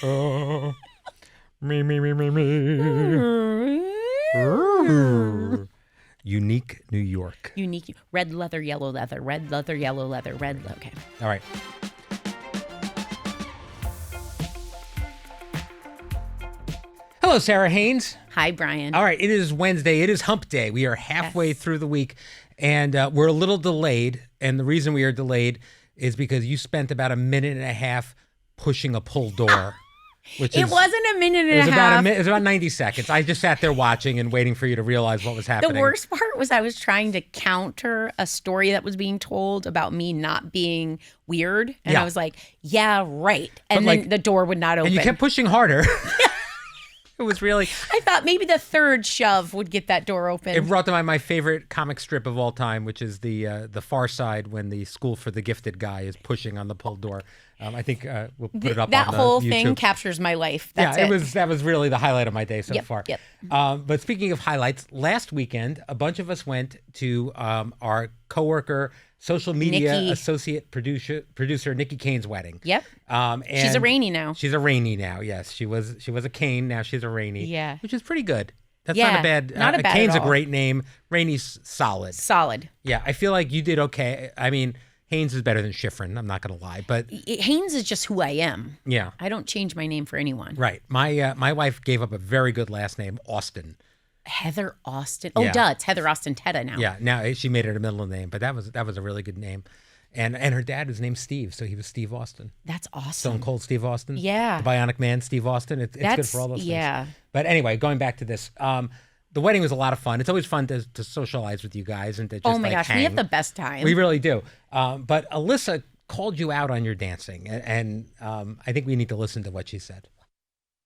Oh, me. Unique New York. Unique. Red leather, yellow leather. Red leather, yellow leather. Okay. All right. Hello, Sara Haines. Hi, Brian. All right. It is Wednesday. It is hump day. We are halfway through the week, and we're a little delayed. And the reason we are delayed is because you spent about a minute and a half pushing a pull door. It wasn't a minute and a half. It was about 90 seconds. I just sat there watching and waiting for you to realize what was happening. The worst part was I was trying to counter a story that was being told about me not being weird. And I was like, yeah, right. And then the door would not open. And you kept pushing harder. It was really... I thought maybe the third shove would get that door open. It brought to mind my favorite comic strip of all time, which is the Far Side when the School for the Gifted guy is pushing on the pull door. I think we'll put it up on that whole YouTube. thing captures my life. That's that was really the highlight of my day so far. Yep. But speaking of highlights, last weekend, a bunch of us went to our coworker, social media associate producer Nikki Kane's wedding. Yep. And she's a Rainey now. She's a Rainey now. Yes, she was a Kane. Now she's a Rainey. Yeah, which is pretty good. That's not a bad. Not a bad. Kane's at all. a great name. Rainey's solid. Solid. Yeah, I feel like you did okay. I mean, Haines is better than Schifrin. I'm not going to lie, but Haines is just who I am. Yeah, I don't change my name for anyone. Right. My wife gave up a very good last name, Austin. Heather Austin. Oh, duh. It's Heather Austin Teta now. Yeah. Now she made it a middle name, but that was a really good name. And her dad was named Steve, so he was Steve Austin. That's awesome. Stone Cold Steve Austin. Yeah. The Bionic Man, Steve Austin. It's good for all those things. Yeah. But anyway, going back to this, the wedding was a lot of fun. It's always fun to socialize with you guys and to just hang. We have the best time. We really do. But Alyssa called you out on your dancing, and I think we need to listen to what she said.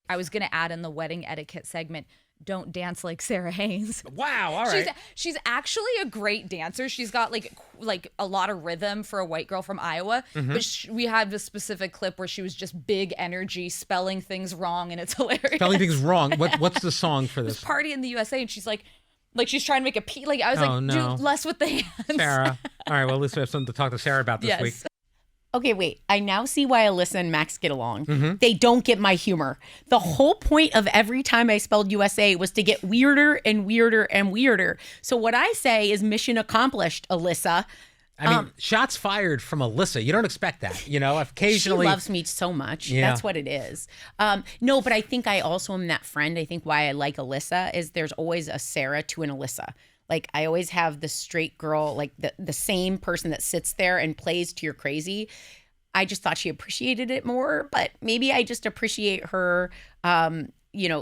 I was going to add in the wedding etiquette segment, don't dance like Sara Haines. Wow, all right. She's actually a great dancer. She's got like a lot of rhythm for a white girl from Iowa. Mm-hmm. But we had this specific clip where she was just big energy, spelling things wrong, and it's hilarious. Spelling things wrong? What's the song for this? Party in the USA, and she's like she's trying to make a P. Like I was do less with the hands. Sarah. All right, well, at least we have something to talk to Sarah about this week. Okay, wait. I now see why Alyssa and Max get along. Mm-hmm. They don't get my humor. The whole point of every time I spelled USA was to get weirder and weirder and weirder. So what I say is mission accomplished, Alyssa. I mean, shots fired from Alyssa. You don't expect that, occasionally. She loves me so much. Yeah. That's what it is. No, but I think I also am that friend. I think why I like Alyssa is there's always a Sarah to an Alyssa. Like, I always have the straight girl, like the same person that sits there and plays to your crazy. I just thought she appreciated it more, but maybe I just appreciate her.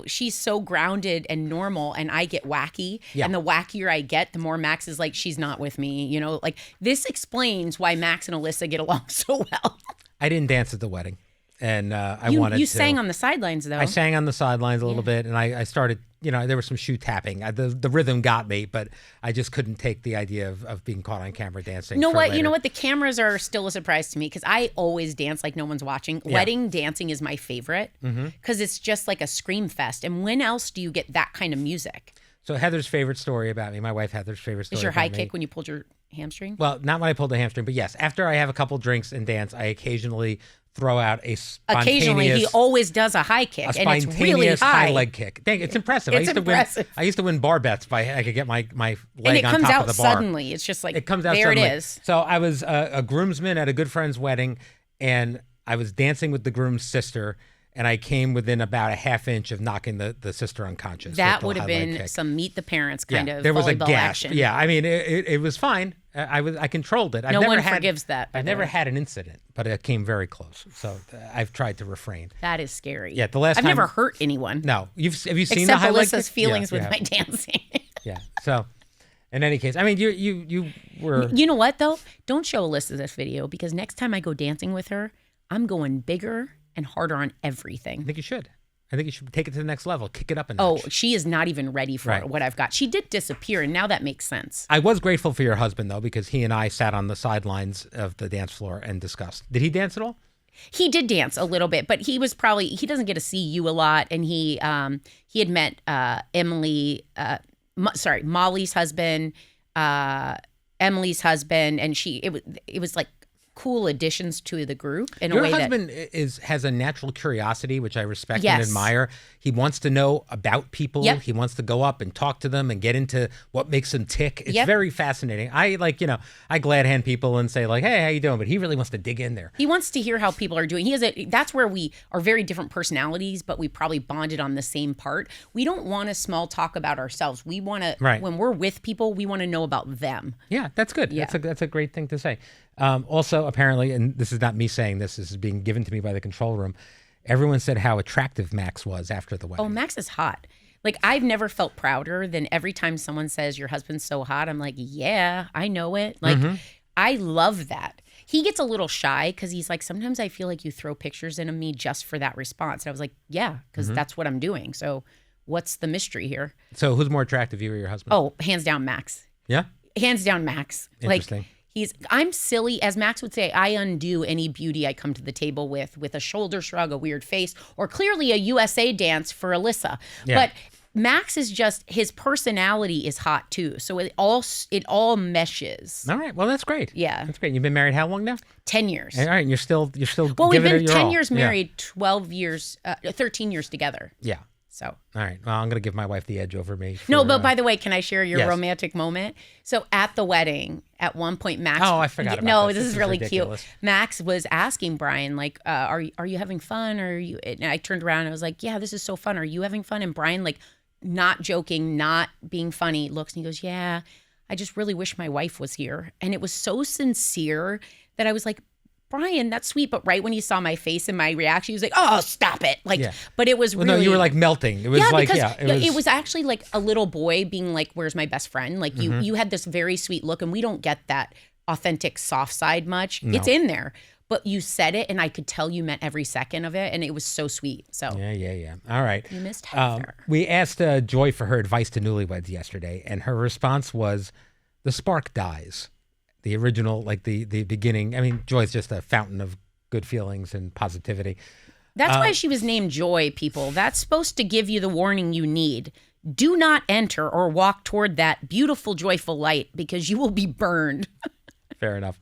She's so grounded and normal, and I get wacky. Yeah. And the wackier I get, the more Max is like, she's not with me. Like, this explains why Max and Alyssa get along so well. I didn't dance at the wedding, and I wanted to. You sang on the sidelines, though. I sang on the sidelines a little bit, and I started. There was some shoe tapping. The rhythm got me, but I just couldn't take the idea of being caught on camera dancing. You know what? The cameras are still a surprise to me because I always dance like no one's watching. Yeah. Wedding dancing is my favorite because it's just like a scream fest. And when else do you get that kind of music? So Heather's favorite story about me, my wife Heather's favorite story is your about high kick when you pulled your hamstring? Well, not when I pulled the hamstring, but yes. After I have a couple drinks and dance, I occasionally throw out a spontaneous... Occasionally, he always does a high kick, and it's really high leg kick. Dang, it's impressive. It's impressive. I used to win bar bets by I could get my leg on top of the bar. And it comes out suddenly. It's just like, it comes out there suddenly. It is. So I was a groomsman at a good friend's wedding, and I was dancing with the groom's sister, and I came within about a half inch of knocking the sister unconscious. That would have been some meet the parents kind of there was a gasp. Action. Yeah, I mean, it was fine. I controlled it. No one forgives that. I've never had an incident, but it came very close. So I've tried to refrain. That is scary. Yeah, the last time... I've never hurt anyone. No. Have you seen Except the high leg kick? Alyssa's feelings with my dancing. Yeah. So in any case, I mean, you were... You know what, though? Don't show Alyssa this video because next time I go dancing with her, I'm going bigger and harder on everything. I think you should. I think you should take it to the next level. Kick it up a notch. Oh, she is not even ready for what I've got. She did disappear, and now that makes sense. I was grateful for your husband, though, because he and I sat on the sidelines of the dance floor and discussed. Did he dance at all? He did dance a little bit, but he doesn't get to see you a lot, and he had met Molly's husband, Emily's husband, and it was like cool additions to the group in Your a way husband that has a natural curiosity, which I respect Yes. and admire. He wants to know about people. Yep. He wants to go up and talk to them and get into what makes them tick. It's Yep. very fascinating. I glad hand people and say like, hey, how you doing? But he really wants to dig in there. he wants to hear how people are doing. That's where we are very different personalities, but we probably bonded on the same part. We don't want to small talk about ourselves. We want to, Right. when we're with people, we want to know about them. Yeah, that's good. Yeah. That's a great thing to say. Also, apparently, and this is not me saying this is being given to me by the control room, everyone said how attractive Max was after the wedding. Oh, Max is hot. Like, I've never felt prouder than every time someone says your husband's so hot. I'm like, yeah, I know it. Like, I love that. He gets a little shy because he's like, sometimes I feel like you throw pictures into me just for that response. And I was like, yeah, because that's what I'm doing. So what's the mystery here? So who's more attractive, you or your husband? Oh, hands down, Max. Yeah? Hands down, Max. Interesting. Like, I'm silly, as Max would say, I undo any beauty I come to the table with a shoulder shrug, a weird face, or clearly a USA dance for Alyssa. Yeah. But Max is just, his personality is hot too. So it all meshes. All right. Well, that's great. Yeah. That's great. You've been married how long now? 10 years. All right. You're still Well, we've giving been it your 10 all. years Yeah. married, 12 years, 13 years together. Yeah. So. All right. Well, I'm going to give my wife the edge over me. No, but by the way, can I share your yes. romantic moment? So at the wedding, at one point, Max. Oh, I forgot about No, this. this is really ridiculous. cute. Max was asking Brian, like, are you having fun? Or are you? And I turned around and I was like, yeah, this is so fun. Are you having fun? And Brian, like, not joking, not being funny, looks and he goes, yeah, I just really wish my wife was here. And it was so sincere that I was like, Brian, that's sweet. But right when he saw my face and my reaction, he was like, oh, stop it. Like, Yeah. but it was Well, really. no, you were like melting. It was it was actually like a little boy being like, where's my best friend? Like you had this very sweet look, and we don't get that authentic soft side much. No. It's in there, but you said it and I could tell you meant every second of it. And it was so sweet. So Yeah. All right. you missed Heather. We asked Joy for her advice to newlyweds yesterday, and her response was, the spark dies. The original, like the beginning. I mean, Joy's just a fountain of good feelings and positivity. That's why she was named Joy, people. That's supposed to give you the warning you need. Do not enter or walk toward that beautiful, joyful light because you will be burned. Fair enough.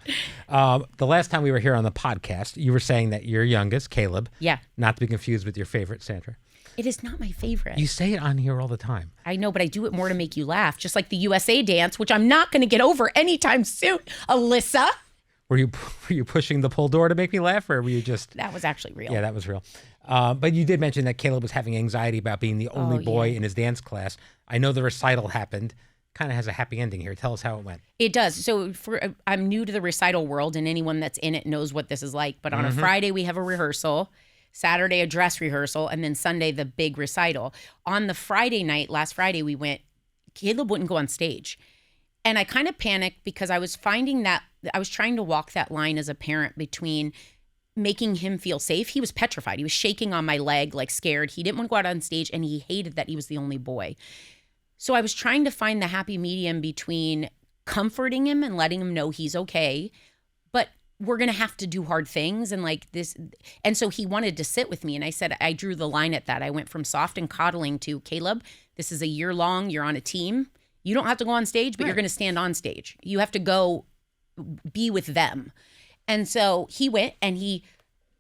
The last time we were here on the podcast, you were saying that your youngest, Caleb, Yeah. not to be confused with your favorite, Sandra. It is not my favorite. You say it on here all the time. I know, but I do it more to make you laugh, just like the USA dance, which I'm not going to get over anytime soon. Alyssa. Were you pushing the pull door to make me laugh, or were you just... That was actually real. Yeah, that was real. But you did mention that Caleb was having anxiety about being the only boy yeah. in his dance class. I know the recital happened. Kind of has a happy ending here. Tell us how it went. It does. So I'm new to the recital world, and anyone that's in it knows what this is like. But on a Friday, we have a rehearsal. Saturday, a dress rehearsal, and then Sunday, the big recital. On the Friday night, last Friday, Caleb wouldn't go on stage. And I kind of panicked because I was finding that I was trying to walk that line as a parent between making him feel safe. He was petrified. He was shaking on my leg, like scared. He didn't want to go out on stage, and he hated that he was the only boy. So I was trying to find the happy medium between comforting him and letting him know he's okay, but we're going to have to do hard things and like this. And so he wanted to sit with me. And I said, I drew the line at that. I went from soft and coddling to, Caleb, this is a year long. You're on a team. You don't have to go on stage, but you're going to stand on stage. You have to go be with them. And so he went and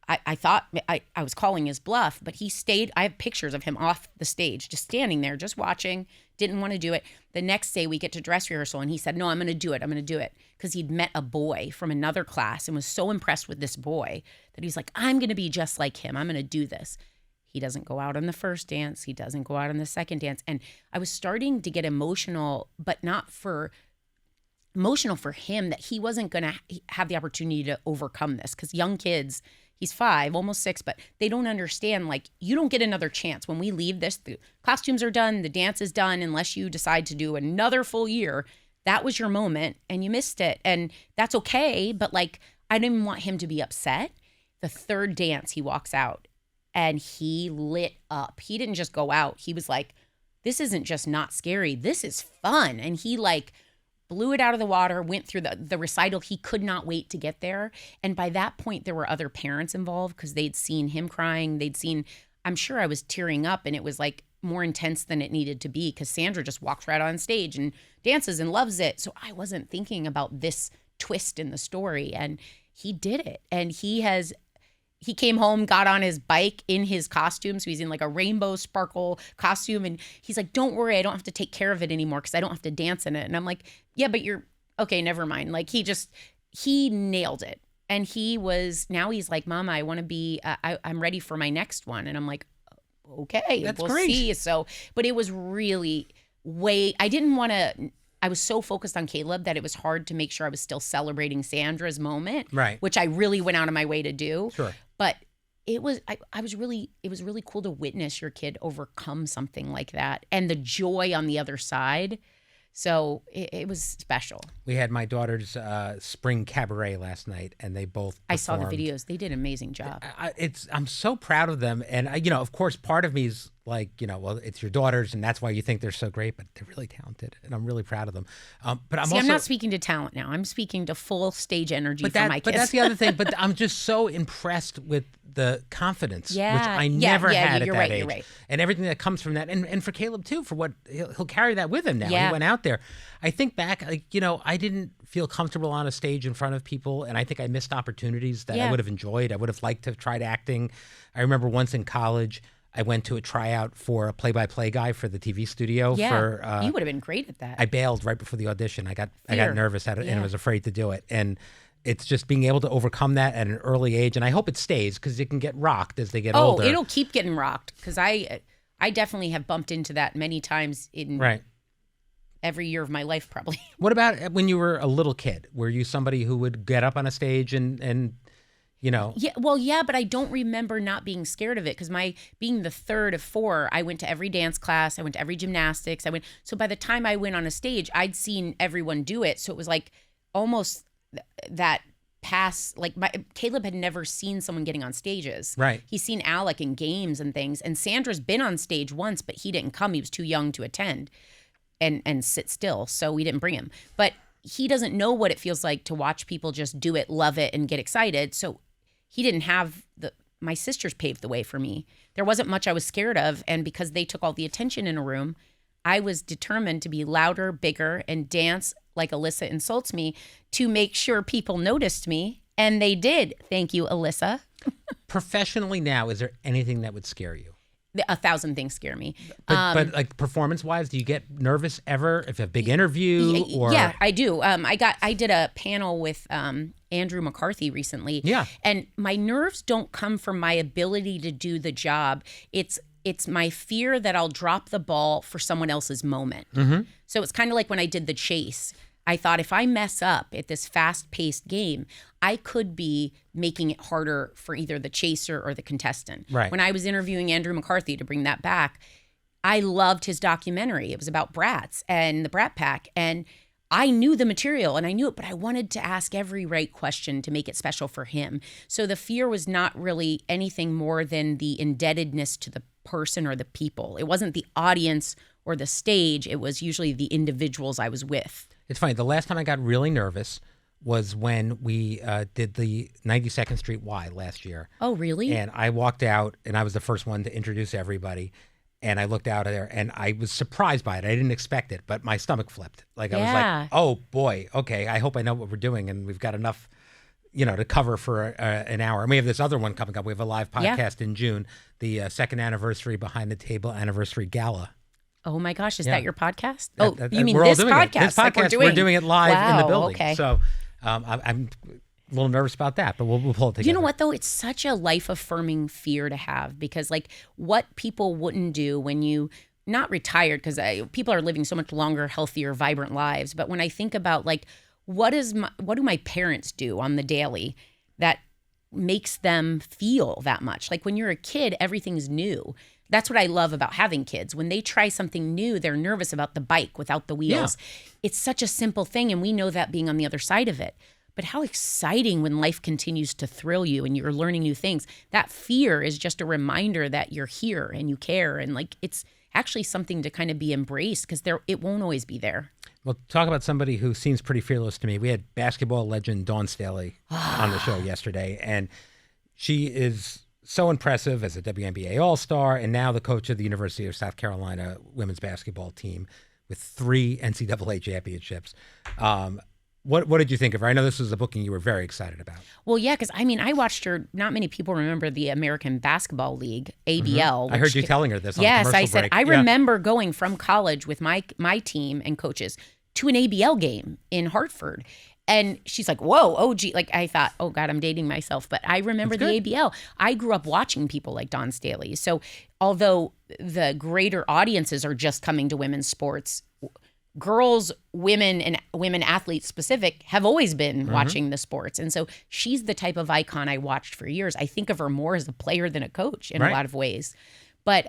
I thought I was calling his bluff, but he stayed. I have pictures of him off the stage, just standing there, just watching, didn't want to do it. The next day we get to dress rehearsal and he said, no, I'm going to do it. I'm going to do it. Because he'd met a boy from another class and was so impressed with this boy that he's like, I'm going to be just like him. I'm going to do this. He doesn't go out on the first dance. He doesn't go out on the second dance. And I was starting to get emotional, but emotional for him that he wasn't going to have the opportunity to overcome this. Because young kids, he's 5, almost 6, but they don't understand, like, you don't get another chance. When we leave this, the costumes are done, the dance is done, unless you decide to do another full year. That was your moment and you missed it. And that's okay. But like, I didn't want him to be upset. The third dance, he walks out and he lit up. He didn't just go out. He was like, this isn't just not scary. This is fun. And he like blew it out of the water, went through the recital. He could not wait to get there. And by that point, there were other parents involved because they'd seen him crying. I'm sure I was tearing up, and it was like more intense than it needed to be because Sandra just walks right on stage and dances and loves it. So I wasn't thinking about this twist in the story. And he did it. And he came home, got on his bike in his costume. So he's in like a rainbow sparkle costume. And he's like, don't worry, I don't have to take care of it anymore because I don't have to dance in it. And I'm like, yeah, but okay, never mind. Like he nailed it. And now he's like, Mama, I want to be, I'm ready for my next one. And I'm like, okay, we'll see. So, but it was really I was so focused on Caleb that it was hard to make sure I was still celebrating Sandra's moment, right? Which I really went out of my way to do. Sure. But it was really cool to witness your kid overcome something like that and the joy on the other side. So it was special. We had my daughter's spring cabaret last night, and they both performed. I saw the videos. They did an amazing job. I'm so proud of them, and of course, part of me is like, well, it's your daughters, and that's why you think they're so great, but they're really talented, and I'm really proud of them. But I'm not speaking to talent now. I'm speaking to full stage energy for my kids. But that's the other thing. But I'm just so impressed with the confidence, which I never had at that age. You're right. And everything that comes from that. And for Caleb, too, for what he'll carry that with him now. Yeah. He went out there. I think back, I didn't feel comfortable on a stage in front of people, and I think I missed opportunities that I would have enjoyed. I would have liked to have tried acting. I remember once in college, I went to a tryout for a play-by-play guy for the TV studio. Yeah, you would have been great at that. I bailed right before the audition. I got nervous at it, and I was afraid to do it. And it's just being able to overcome that at an early age, and I hope it stays because it can get rocked as they get older. Oh, it'll keep getting rocked because I definitely have bumped into that many times in every year of my life, probably. What about when you were a little kid? Were you somebody who would get up on a stage and Yeah, but I don't remember not being scared of it because being the third of four, I went to every dance class, I went to every gymnastics, so by the time I went on a stage, I'd seen everyone do it, so it was like almost that pass, like Caleb had never seen someone getting on stages. Right. He's seen Alec in games and things, and Sandra's been on stage once, but he didn't come. He was too young to attend and sit still, so we didn't bring him. But he doesn't know what it feels like to watch people just do it, love it, and get excited. So he didn't have my sisters paved the way for me. There wasn't much I was scared of, and because they took all the attention in a room, I was determined to be louder, bigger, and dance like Alyssa insults me to make sure people noticed me, and they did. Thank you, Alyssa. Professionally now, is there anything that would scare you? 1,000 things scare me. But like performance-wise, do you get nervous ever if a big interview? Or Yeah, I do. I did a panel with Andrew McCarthy recently. Yeah. And my nerves don't come from my ability to do the job. It's my fear that I'll drop the ball for someone else's moment. Mm-hmm. So it's kind of like when I did The Chase. I thought if I mess up at this fast-paced game, I could be making it harder for either the chaser or the contestant. Right. When I was interviewing Andrew McCarthy, to bring that back, I loved his documentary. It was about brats and the Brat Pack. And I knew the material and I knew it, but I wanted to ask every right question to make it special for him. So the fear was not really anything more than the indebtedness to the person or the people. It wasn't the audience or the stage. It was usually the individuals I was with. It's funny. The last time I got really nervous was when we did the 92nd Street Y last year. Oh, really? And I walked out, and I was the first one to introduce everybody. And I looked out there, and I was surprised by it. I didn't expect it, but my stomach flipped. I was like, oh, boy, okay, I hope I know what we're doing, and we've got enough, to cover for an hour. And we have this other one coming up. We have a live podcast in June, the second anniversary Behind the Table Anniversary Gala. Oh my gosh, is that your podcast? You mean this podcast? This podcast, we're doing it live in the building. Okay. So I'm a little nervous about that, but we'll pull it together. You know what, though? It's such a life-affirming fear to have because, like, what people wouldn't do when you, not retired, because people are living so much longer, healthier, vibrant lives, but when I think about, like, what do my parents do on the daily that makes them feel that much? Like, when you're a kid, everything's new. That's what I love about having kids. When they try something new, they're nervous about the bike without the wheels. Yeah. It's such a simple thing, and we know that being on the other side of it. But how exciting when life continues to thrill you and you're learning new things. That fear is just a reminder that you're here and you care. And, like, it's actually something to kind of be embraced because it won't always be there. Well, talk about somebody who seems pretty fearless to me. We had basketball legend Dawn Staley on the show yesterday, and she is so impressive as a WNBA All-Star and now the coach of the University of South Carolina women's basketball team with 3 NCAA championships. What did you think of her? I know this was a booking you were very excited about. Well, yeah, because I watched her. Not many people remember the American Basketball League, ABL. I heard you telling her this. Yes, on the I said break. I remember going from college with my team and coaches to an ABL game in Hartford. And she's like, whoa, oh, gee. Like, I thought, oh, God, I'm dating myself. But I remember the ABL. I grew up watching people like Dawn Staley. So although the greater audiences are just coming to women's sports, girls, women, and women athletes specific have always been watching the sports. And so she's the type of icon I watched for years. I think of her more as a player than a coach in a lot of ways. But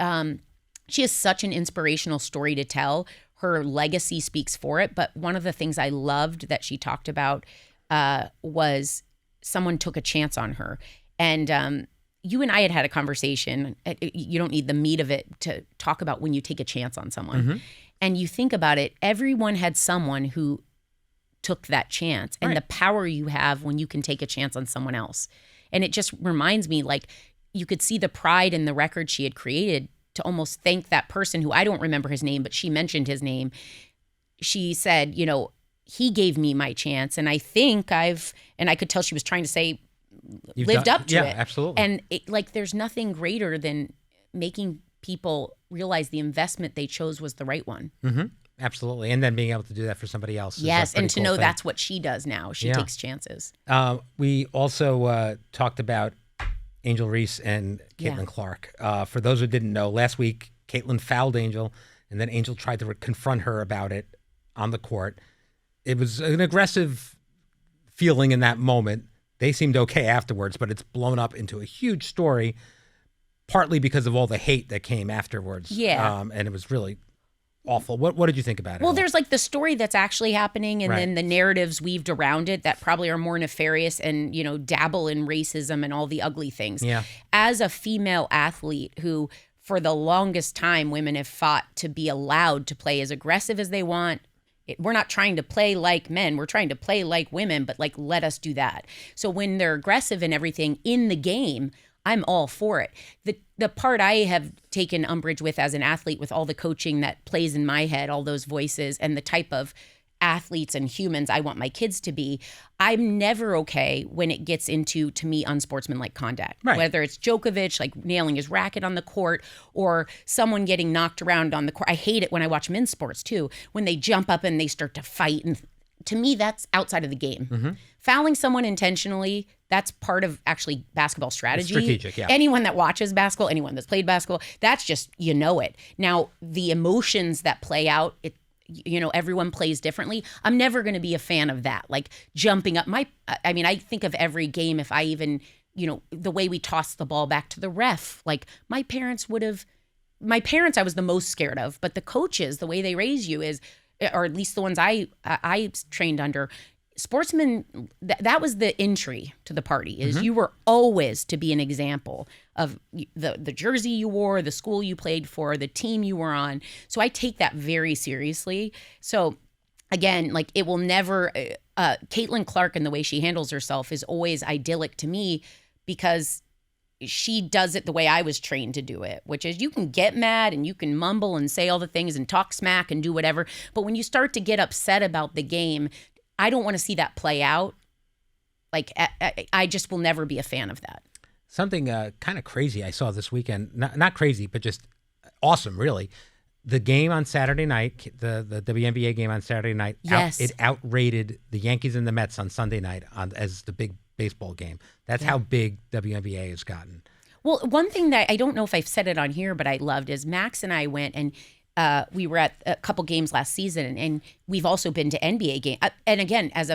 she has such an inspirational story to tell. Her legacy speaks for it. But one of the things I loved that she talked about was someone took a chance on her. And you and I had a conversation. You don't need the meat of it to talk about when you take a chance on someone. And you think about it, everyone had someone who took that chance and the power you have when you can take a chance on someone else. And it just reminds me, like, you could see the pride in the record she had created to almost thank that person who I don't remember his name, but she mentioned his name. She said, you know, he gave me my chance. And I think and I could tell she was trying to say, lived up to it. Yeah, absolutely. And there's nothing greater than making people realize the investment they chose was the right one. Absolutely. And then being able to do that for somebody else. Yes, and to know that's what she does now. She takes chances. We also talked about Angel Reese and Caitlin Clark. For those who didn't know, last week, Caitlin fouled Angel, and then Angel tried to confront her about it on the court. It was an aggressive feeling in that moment. They seemed okay afterwards, but it's blown up into a huge story, partly because of all the hate that came afterwards. Yeah. And it was really awful. What did you think about it? Well, there's like the story that's actually happening and then the narratives weaved around it that probably are more nefarious and, you know, dabble in racism and all the ugly things. Yeah. As a female athlete who, for the longest time, women have fought to be allowed to play as aggressive as they want. We're not trying to play like men. We're trying to play like women, but like, let us do that. So when they're aggressive and everything in the game, I'm all for it. The part I have taken umbrage with as an athlete, with all the coaching that plays in my head, all those voices and the type of athletes and humans I want my kids to be, I'm never okay when it gets into, to me, unsportsmanlike conduct. Right. Whether it's Djokovic, like nailing his racket on the court, or someone getting knocked around on the court. I hate it when I watch men's sports too, when they jump up and they start to fight. And to me, that's outside of the game. Fouling someone intentionally, that's part of actually basketball strategy. It's strategic, yeah. Anyone that watches basketball, anyone that's played basketball, that's just, you know it. Now, the emotions that play out, everyone plays differently. I'm never going to be a fan of that. Like jumping up. I think of every game, if I even, the way we toss the ball back to the ref, like my parents I was the most scared of, but the coaches, the way they raise you is, or at least the ones I trained under, sportsmen, that was the entry to the party, is you were always to be an example of the jersey you wore, the school you played for, the team you were on. So I take that very seriously. So again, like it will never, Caitlin Clark and the way she handles herself is always idyllic to me because she does it the way I was trained to do it, which is you can get mad and you can mumble and say all the things and talk smack and do whatever. But when you start to get upset about the game, I don't want to see that play out. Like, I just will never be a fan of that. Something kind of crazy I saw this weekend. Not crazy, but just awesome, really. The game on Saturday night, the WNBA game on Saturday night, yes. It outrated the Yankees and the Mets on Sunday night as the big baseball game. That's how big WNBA has gotten. Well, one thing that I don't know if I've said it on here, but I loved is Max and I went and we were at a couple games last season, and we've also been to NBA games. And again, as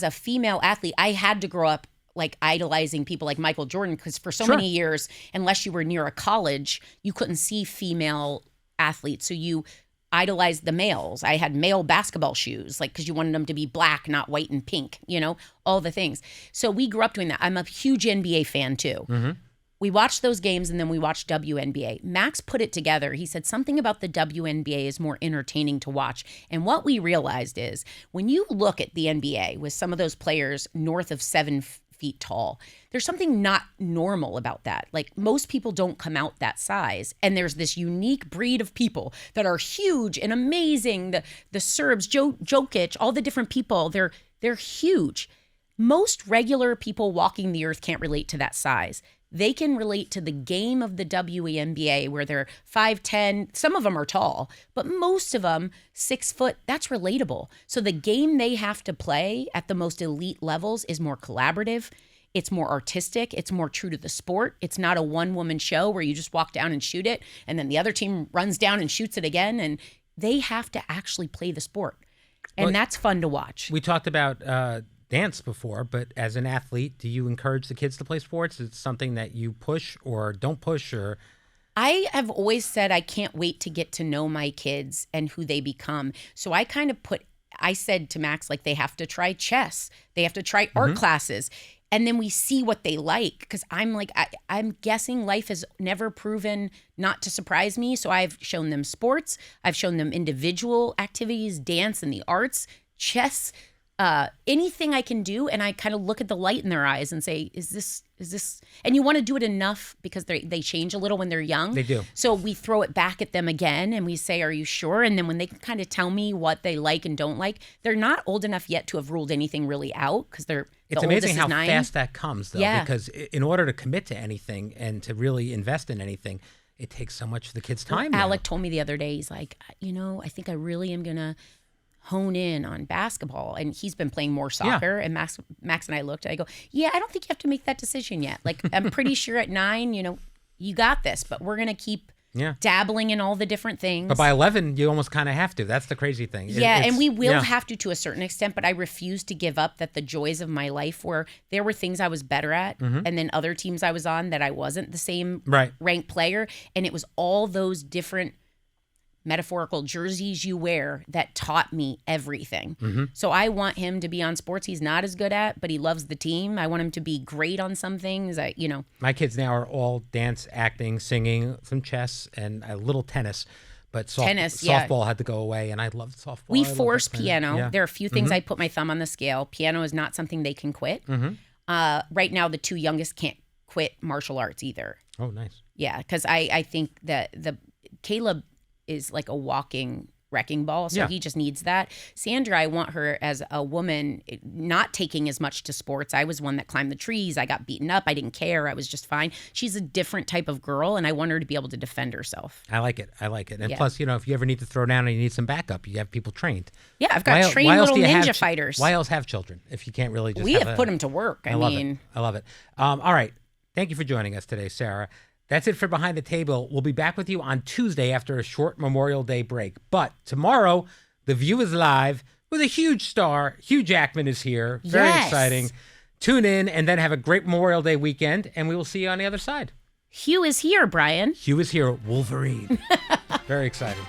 a female athlete, I had to grow up like idolizing people like Michael Jordan, because for so many years, unless you were near a college, you couldn't see female athletes. So you idolized the males. I had male basketball shoes, like, because you wanted them to be black, not white and pink, all the things. So we grew up doing that. I'm a huge NBA fan too. Mm-hmm. We watched those games and then we watched WNBA. Max put it together. He said something about the WNBA is more entertaining to watch. And what we realized is when you look at the NBA with some of those players north of 7 feet feet tall. There's something not normal about that. Like most people don't come out that size. And there's this unique breed of people that are huge and amazing. The Serbs, Jokic, all the different people, they're huge. Most regular people walking the earth can't relate to that size. They can relate to the game of the WNBA where they're 5'10". Some of them are tall, but most of them 6 foot. That's relatable. So the game they have to play at the most elite levels is more collaborative. It's more artistic. It's more true to the sport. It's not a one-woman show where you just walk down and shoot it, and then the other team runs down and shoots it again. And they have to actually play the sport. And that's fun to watch. We talked about dance before, but as an athlete, do you encourage the kids to play sports? Is it something that you push or don't push? Or I have always said I can't wait to get to know my kids and who they become. So I kind of I said to Max, like, they have to try chess. They have to try art classes. And then we see what they like. Because I'm like, I'm guessing life has never proven not to surprise me. So I've shown them sports. I've shown them individual activities, dance and the arts, chess, anything I can do. And I kind of look at the light in their eyes and say, is this, and you want to do it enough because they change a little when they're young. They do. So we throw it back at them again and we say, are you sure? And then when they can kind of tell me what they like and don't like, they're not old enough yet to have ruled anything really out because it's amazing how fast that comes though. Yeah. Because in order to commit to anything and to really invest in anything, it takes so much of the kid's time. Well, Alec told me the other day, he's like, I think I really am going to hone in on basketball. And he's been playing more soccer. Yeah. And Max and I looked, I go, yeah, I don't think you have to make that decision yet. Like, I'm pretty sure at 9, you got this, but we're going to keep dabbling in all the different things. But by 11, you almost kind of have to. That's the crazy thing. Yeah, and we will have to a certain extent, but I refuse to give up that the joys of my life were, there were things I was better at, and then other teams I was on that I wasn't the same ranked player. And it was all those different metaphorical jerseys you wear that taught me everything. So I want him to be on sports he's not as good at, but he loves the team. I want him to be great on some things. My kids now are all dance, acting, singing, some chess, and a little tennis. But softball had to go away, and I loved softball. We force piano. Yeah. There are a few things I'd put my thumb on the scale. Piano is not something they can quit. Right now, the 2 youngest can't quit martial arts either. Oh, nice. Yeah, because I think that Caleb is like a walking wrecking ball, so he just needs that. Sandra, I want her as a woman not taking as much to sports. I was one that climbed the trees. I got beaten up. I didn't care. I was just fine. She's a different type of girl, and I want her to be able to defend herself. I like it. And plus, if you ever need to throw down and you need some backup, you have people trained. Yeah, I've got trained little ninja fighters. Why else have children if you can't really just have put them to work. I love it. All right. Thank you for joining us today, Sara. That's it for Behind the Table. We'll be back with you on Tuesday after a short Memorial Day break. But tomorrow, The View is live with a huge star. Hugh Jackman is here. Very exciting. Tune in and then have a great Memorial Day weekend, and we will see you on the other side. Hugh is here, Brian. Hugh is here. Wolverine. Very exciting.